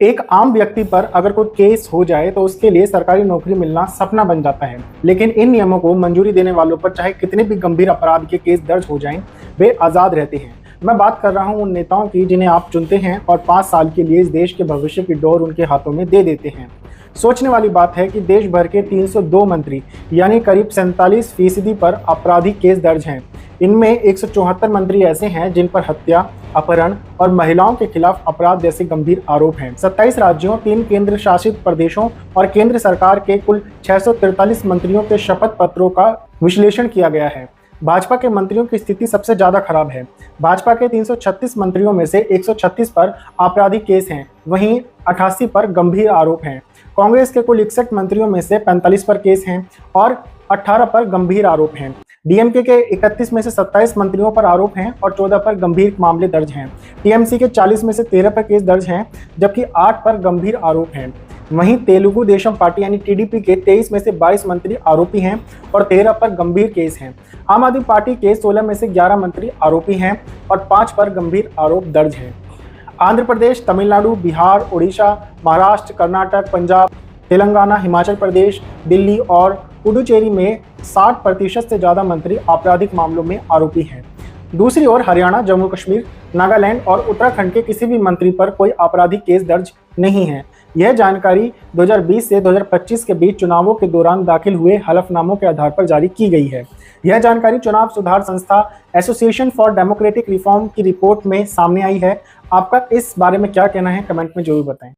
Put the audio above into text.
एक आम व्यक्ति पर अगर कोई केस हो जाए तो उसके लिए सरकारी नौकरी मिलना सपना बन जाता है। लेकिन इन नियमों को मंजूरी देने वालों पर चाहे कितने भी गंभीर अपराध के केस दर्ज हो जाएं, वे आज़ाद रहते हैं। मैं बात कर रहा हूं उन नेताओं की जिन्हें आप चुनते हैं और 5 साल के लिए इस देश के भविष्य की डोर उनके हाथों में दे देते हैं। सोचने वाली बात है कि देश भर के 302 मंत्री यानी करीब 47% पर आपराधिक केस दर्ज हैं। इनमें 174 मंत्री ऐसे हैं जिन पर हत्या, अपहरण और महिलाओं के खिलाफ अपराध जैसे गंभीर आरोप हैं। 27 राज्यों, 3 केंद्र शासित प्रदेशों और केंद्र सरकार के कुल 643 मंत्रियों के शपथ पत्रों का विश्लेषण किया गया है। भाजपा के मंत्रियों की स्थिति सबसे ज्यादा खराब है। भाजपा के 336 मंत्रियों में से 136 पर आपराधिक केस हैं, वहीं 88 पर गंभीर आरोप हैं। कांग्रेस के कुल 61 मंत्रियों में से 45 पर केस हैं और 18 पर गंभीर आरोप हैं। डीएमके के 31 में से 27 मंत्रियों पर आरोप हैं और 14 पर गंभीर मामले दर्ज हैं। टीएमसी के 40 में से 13 पर केस दर्ज हैं, जबकि 8 पर गंभीर आरोप हैं। वहीं तेलुगु देशम पार्टी यानी टीडीपी के 23 में से 22 मंत्री आरोपी हैं और 13 पर गंभीर केस हैं। आम आदमी पार्टी के 16 में से 11 मंत्री आरोपी हैं और 5 पर गंभीर आरोप दर्ज हैं। आंध्र प्रदेश, तमिलनाडु, बिहार, उड़ीसा, महाराष्ट्र, कर्नाटक, पंजाब, तेलंगाना, हिमाचल प्रदेश, दिल्ली और पुडुचेरी में 60% से ज़्यादा मंत्री आपराधिक मामलों में आरोपी हैं। दूसरी ओर हरियाणा, जम्मू कश्मीर, नागालैंड और उत्तराखंड के किसी भी मंत्री पर कोई आपराधिक केस दर्ज नहीं है। यह जानकारी 2020 से 2025 के बीच चुनावों के दौरान दाखिल हुए हलफनामों के आधार पर जारी की गई है। यह जानकारी चुनाव सुधार संस्था एसोसिएशन फॉर डेमोक्रेटिक रिफॉर्म की रिपोर्ट में सामने आई है। आपका इस बारे में क्या कहना है, कमेंट में जरूर बताएं।